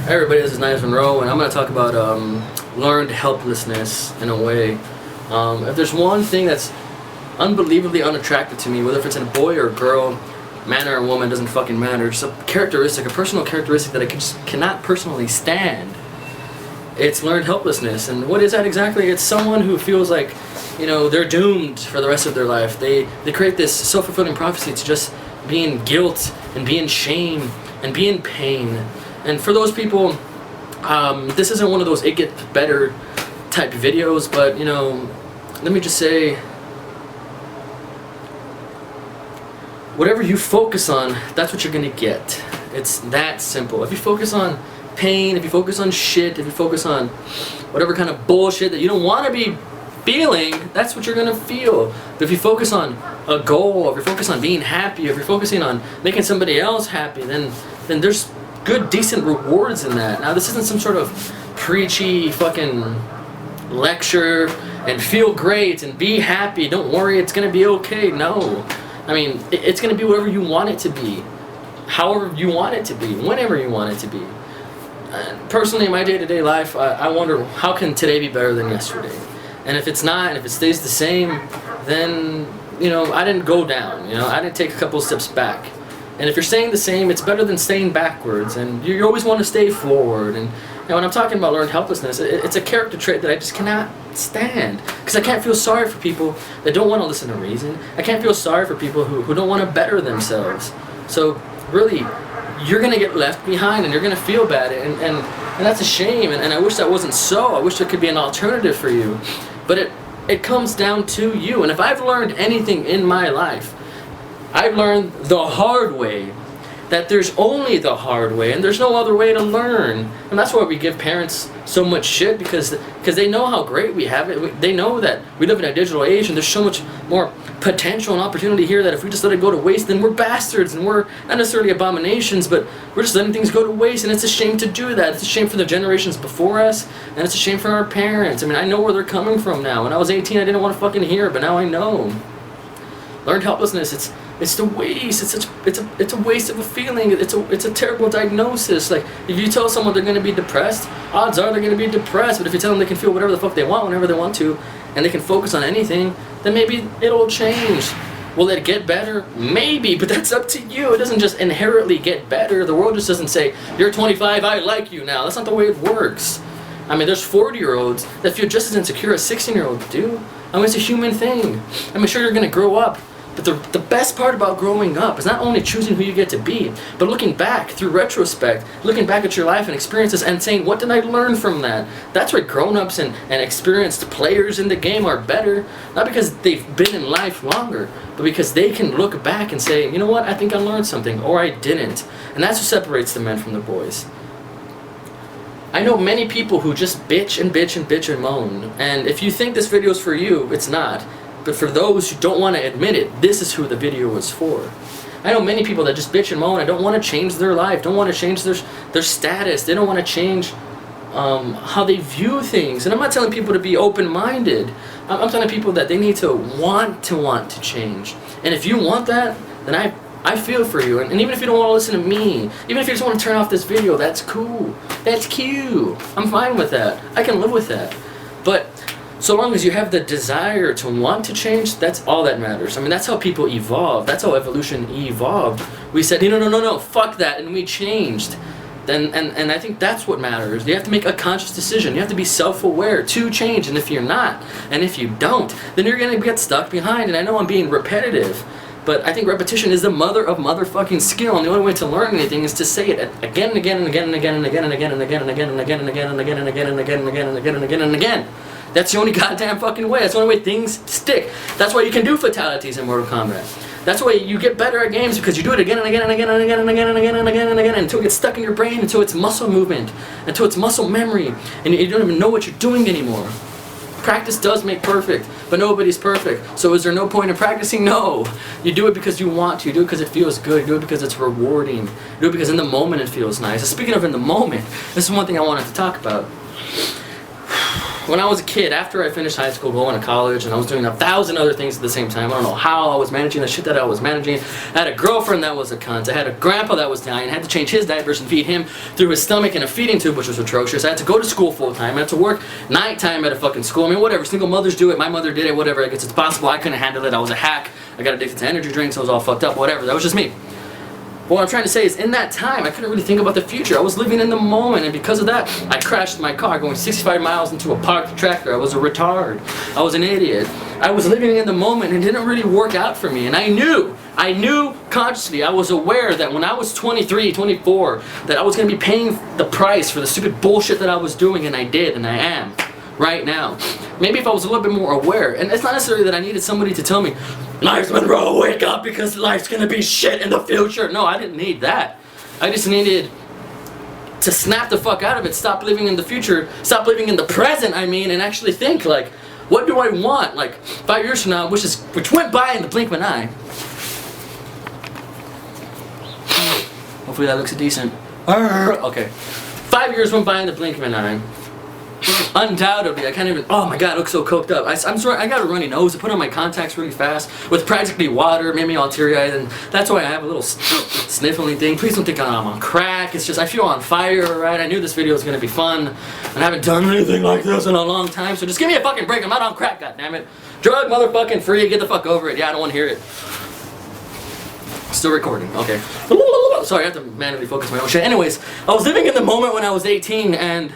Hey everybody, this is Knivoe Moureeu, and I'm going to talk about learned helplessness in a way. If there's one thing that's unbelievably unattractive to me, whether if it's in a boy or a girl, man or a woman, doesn't fucking matter, just a characteristic, a personal characteristic that I just cannot personally stand, it's learned helplessness. And what is that exactly? It's someone who feels like, you know, they're doomed for the rest of their life. They create this self-fulfilling prophecy to just be in guilt and be in shame and be in pain. And for those people, this isn't one of those it gets better type videos, but, you know, let me just say, whatever you focus on, that's what you're gonna get. It's that simple. If you focus on pain, if you focus on shit, if you focus on whatever kind of bullshit that you don't want to be feeling, that's what you're gonna feel. But if you focus on a goal, if you're focused on being happy, if you're focusing on making somebody else happy, then there's good, decent rewards in that. Now, this isn't some sort of preachy fucking lecture and feel great and be happy, don't worry, it's gonna be okay. No. I mean, it's gonna be whatever you want it to be, however you want it to be, whenever you want it to be. Personally, in my day-to-day life, I wonder, how can today be better than yesterday? And if it's not, and if it stays the same, then, you know, I didn't go down, you know, I didn't take a couple steps back. And if you're staying the same, it's better than staying backwards, and you always want to stay forward. And you know, when I'm talking about learned helplessness, it's a character trait that I just cannot stand, because I can't feel sorry for people that don't want to listen to reason. I can't feel sorry for people who don't want to better themselves. So really, you're going to get left behind, and you're going to feel bad, and that's a shame, and I wish that wasn't so. I wish there could be an alternative for you. But it comes down to you. And if I've learned anything in my life, I've learned the hard way that there's only the hard way, and there's no other way to learn. And that's why we give parents so much shit, because they know how great we have it. They know that we live in a digital age, and there's so much more potential and opportunity here that if we just let it go to waste, then we're bastards, and we're not necessarily abominations, but we're just letting things go to waste. And it's a shame to do that. It's a shame for the generations before us, and it's a shame for our parents. I mean, I know where they're coming from now. When I was 18, I didn't want to fucking hear it, but now I know. Learned helplessness, it's the waste. It's a waste of a feeling. It's a terrible diagnosis. Like, if you tell someone they're going to be depressed, odds are they're going to be depressed. But if you tell them they can feel whatever the fuck they want whenever they want to, and they can focus on anything, then maybe it'll change. Will it get better? Maybe, but that's up to you. It doesn't just inherently get better. The world just doesn't say, you're 25, I like you now. That's not the way it works. I mean, there's 40-year-olds that feel just as insecure as 16-year-olds do. I mean, it's a human thing. I mean, sure, you're going to grow up. But the best part about growing up is not only choosing who you get to be, but looking back through retrospect, looking back at your life and experiences and saying, what did I learn from that? That's why grown-ups and experienced players in the game are better. Not because they've been in life longer, but because they can look back and say, you know what, I think I learned something, or I didn't. And that's what separates the men from the boys. I know many people who just bitch and bitch and bitch and moan. And if you think this video is for you, it's not. But for those who don't want to admit it, this is who the video was for. I know many people that just bitch and moan and don't want to change their life, don't want to change their status, they don't want to change how they view things. And I'm not telling people to be open-minded. I'm telling people that they need to want to change. And if you want that, then I feel for you. And even if you don't want to listen to me, even if you just want to turn off this video, that's cool. That's cute. I'm fine with that. I can live with that. But so long as you have the desire to want to change, that's all that matters. I mean, that's how people evolve. That's how evolution evolved. We said, no, fuck that, and we changed. And I think that's what matters. You have to make a conscious decision. You have to be self-aware to change. And if you're not, and if you don't, then you're going to get stuck behind. And I know I'm being repetitive, but I think repetition is the mother of motherfucking skill. And the only way to learn anything is to say it again and again and again and again and again and again and again and again and again and again and again and again and again and again and again and again and again. That's the only goddamn fucking way. That's the only way things stick. That's why you can do fatalities in Mortal Kombat. That's why you get better at games, because you do it again and again and again and again and again and again and again and again until it gets stuck in your brain, until it's muscle movement, until it's muscle memory, and you don't even know what you're doing anymore. Practice does make perfect, but nobody's perfect. So is there no point in practicing? No. You do it because you want to. You do it because it feels good. You do it because it's rewarding. You do it because in the moment it feels nice. And speaking of in the moment, this is one thing I wanted to talk about. when I was a kid, after I finished high school, going to college, and I was doing 1,000 other things at the same time. I don't know how I was managing the shit that I was managing. I had a girlfriend that was a cunt. I had a grandpa that was dying. I had to change his diapers and feed him through his stomach in a feeding tube, which was atrocious. I had to go to school full time. I had to work nighttime at a fucking school. I mean, whatever. Single mothers do it. My mother did it. Whatever. I guess it's possible. I couldn't handle it. I was a hack. I got addicted to energy drinks. I was all fucked up. Whatever. That was just me. But what I'm trying to say is, in that time, I couldn't really think about the future. I was living in the moment, and because of that, I crashed my car going 65 miles into a parked tractor. I was a retard. I was an idiot. I was living in the moment, and it didn't really work out for me. And I knew consciously, I was aware that when I was 23, 24, that I was going to be paying the price for the stupid bullshit that I was doing, and I did, and I am. Right now. Maybe if I was a little bit more aware, and it's not necessarily that I needed somebody to tell me, Knives Monroe, wake up because life's gonna be shit in the future. No, I didn't need that. I just needed to snap the fuck out of it, stop living in the future, stop living in the present, and actually think, like, what do I want? Like, 5 years from now, which went by in the blink of an eye. Hopefully that looks decent. Okay. 5 years went by in the blink of an eye. Undoubtedly, I can't even. Oh my god, I look so coked up. I'm sorry, I got a runny nose. I put on my contacts really fast with practically water, made me all teary-eyed, and that's why I have a little sniffling thing. Please don't think I'm on crack. It's just I feel on fire, right? I knew this video was gonna be fun, and I haven't done anything like this in a long time. So just give me a fucking break. I'm not on crack, goddammit. Drug motherfucking free. Get the fuck over it. Yeah, I don't want to hear it. Still recording. Okay. Sorry, I have to manually focus my own shit. Anyways, I was living in the moment when I was 18, and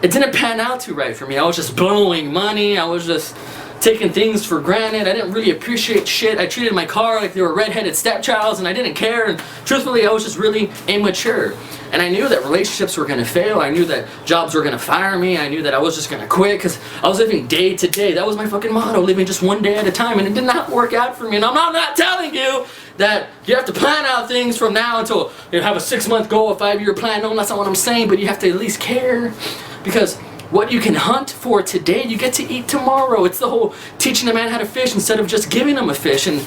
it didn't pan out too right for me. I was just blowing money. I was just taking things for granted. I didn't really appreciate shit. I treated my car like they were redheaded stepchilds, and I didn't care. And truthfully, I was just really immature. And I knew that relationships were gonna fail. I knew that jobs were gonna fire me. I knew that I was just gonna quit because I was living day to day. That was my fucking motto, living just one day at a time. And it did not work out for me. And I'm not telling you that you have to plan out things from now until you have a 6-month goal, a 5-year plan. No, that's not what I'm saying. But you have to at least care. Because what you can hunt for today, you get to eat tomorrow. It's the whole teaching a man how to fish instead of just giving him a fish. And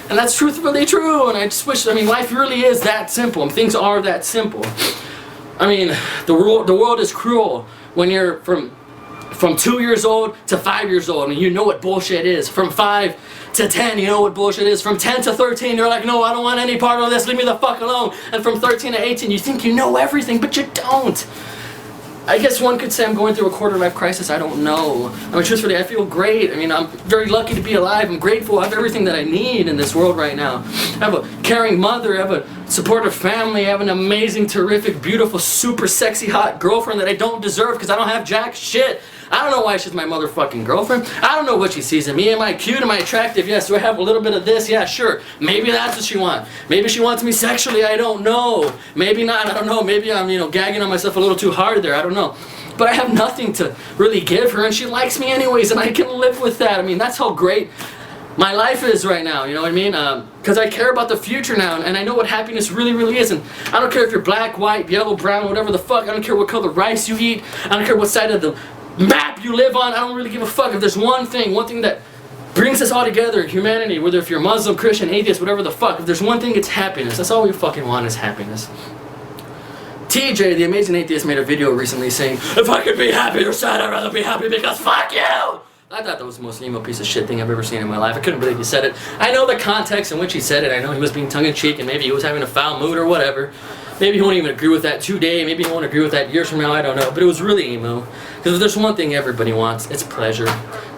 that's truthfully true. And I just wish, life really is that simple. And things are that simple. The world is cruel when you're from 2 years old to 5 years old. And you know what bullshit is. From 5 to 10, you know what bullshit is. From 10 to 13, you're like, no, I don't want any part of this. Leave me the fuck alone. And from 13 to 18, you think you know everything, but you don't. I guess one could say I'm going through a quarter-life crisis. I don't know. Truthfully, I feel great. I'm very lucky to be alive. I'm grateful. I have everything that I need in this world right now. I have a caring mother. I have a supportive family. I have an amazing, terrific, beautiful, super sexy, hot girlfriend that I don't deserve because I don't have jack shit. I don't know why she's my motherfucking girlfriend. I don't know what she sees in me. Am I cute? Am I attractive? Yes. Do I have a little bit of this? Yeah, sure. Maybe that's what she wants. Maybe she wants me sexually. I don't know. Maybe not. I don't know. Maybe I'm, gagging on myself a little too hard there. I don't know. But I have nothing to really give her, and she likes me anyways, and I can live with that. That's how great my life is right now, you know what I mean? Because I care about the future now, and I know what happiness really, really is. And I don't care if you're black, white, yellow, brown, whatever the fuck. I don't care what color rice you eat. I don't care what side of the map you live on. I don't really give a fuck. If there's one thing that brings us all together, humanity, whether if you're Muslim, Christian, atheist, whatever the fuck, if there's one thing, it's happiness. That's all we fucking want is happiness. TJ, the amazing atheist, made a video recently saying, if I could be happy or sad, I'd rather be happy because fuck you! I thought that was the most emo piece of shit thing I've ever seen in my life. I couldn't believe he said it. I know the context in which he said it. I know he was being tongue-in-cheek, and maybe he was having a foul mood or whatever. Maybe he won't even agree with that today. Maybe he won't agree with that years from now. I don't know. But it was really emo. Because if there's one thing everybody wants, it's pleasure.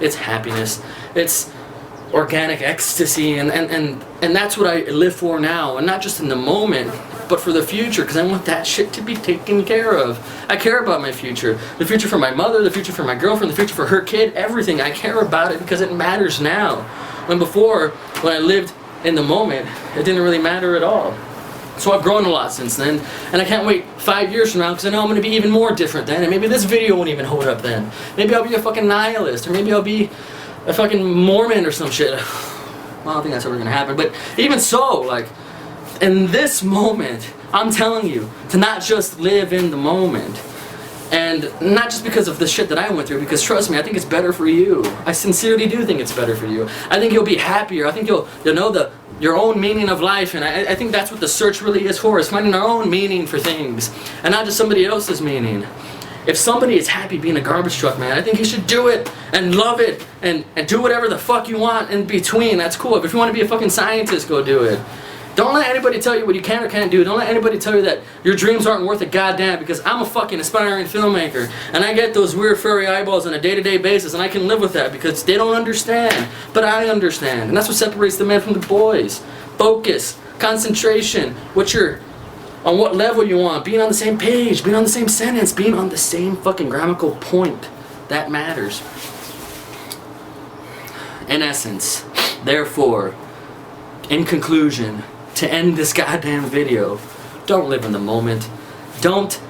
It's happiness. It's organic ecstasy. And that's what I live for now. And not just in the moment, but for the future. Because I want that shit to be taken care of. I care about my future. The future for my mother, the future for my girlfriend, the future for her kid, everything. I care about it because it matters now. When before, when I lived in the moment, it didn't really matter at all. So I've grown a lot since then, and I can't wait 5 years from now because I know I'm going to be even more different then, and maybe this video won't even hold up then. Maybe I'll be a fucking nihilist, or maybe I'll be a fucking Mormon or some shit. Well, I don't think that's ever going to happen, but even so, in this moment, I'm telling you to not just live in the moment. And not just because of the shit that I went through, because trust me, I think it's better for you. I sincerely do think it's better for you. I think you'll be happier. I think you'll know your own meaning of life, and I think that's what the search really is for, is finding our own meaning for things, and not just somebody else's meaning. If somebody is happy being a garbage truck man, I think he should do it and love it and do whatever the fuck you want in between. That's cool. If you want to be a fucking scientist, go do it. Don't let anybody tell you what you can or can't do. Don't let anybody tell you that your dreams aren't worth a goddamn, because I'm a fucking aspiring filmmaker and I get those weird furry eyeballs on a day-to-day basis, and I can live with that because they don't understand. But I understand, and that's what separates the men from the boys. Focus, concentration, on what level you want, being on the same page, being on the same sentence, being on the same fucking grammatical point. That matters. In essence, therefore, in conclusion, to end this goddamn video, don't live in the moment. Don't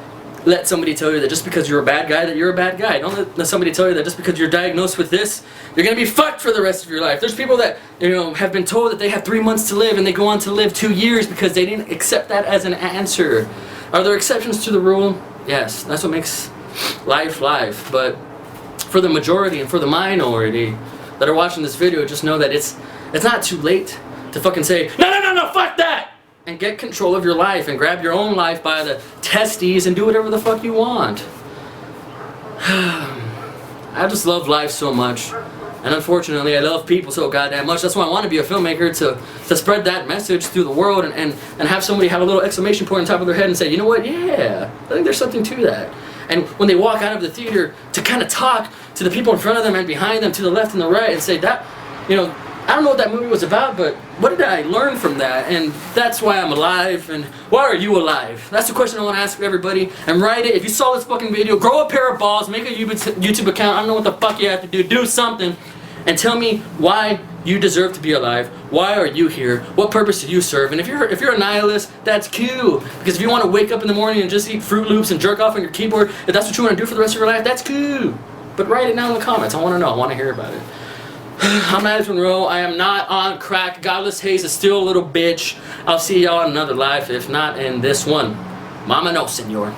let somebody tell you that just because you're a bad guy that you're a bad guy. Don't let somebody tell you that just because you're diagnosed with this, you're gonna be fucked for the rest of your life. There's people that, you know, have been told that they have 3 months to live and they go on to live 2 years because they didn't accept that as an answer. Are there exceptions to the rule? Yes, that's what makes life life. But for the majority and for the minority that are watching this video, just know that it's not too late to fucking say, no, fuck that! And get control of your life and grab your own life by the testes and do whatever the fuck you want. I just love life so much. And unfortunately, I love people so goddamn much. That's why I want to be a filmmaker, to spread that message through the world and have somebody have a little exclamation point on top of their head and say, you know what, yeah, I think there's something to that. And when they walk out of the theater, to kind of talk to the people in front of them and behind them, to the left and the right, and say that, you know, I don't know what that movie was about, but what did I learn from that? And that's why I'm alive. And why are you alive? That's the question I want to ask everybody. And write it. If you saw this fucking video, grow a pair of balls, make a YouTube account. I don't know what the fuck you have to do. Do something. And tell me why you deserve to be alive. Why are you here? What purpose do you serve? And if you're a nihilist, that's cool. Because if you want to wake up in the morning and just eat Fruit Loops and jerk off on your keyboard, if that's what you want to do for the rest of your life, that's cool. But write it down in the comments. I want to know. I want to hear about it. I'm Knivoe Moureeu. I am not on crack. Godless Haze is still a little bitch. I'll see y'all in another life, if not in this one. Mama no, senor.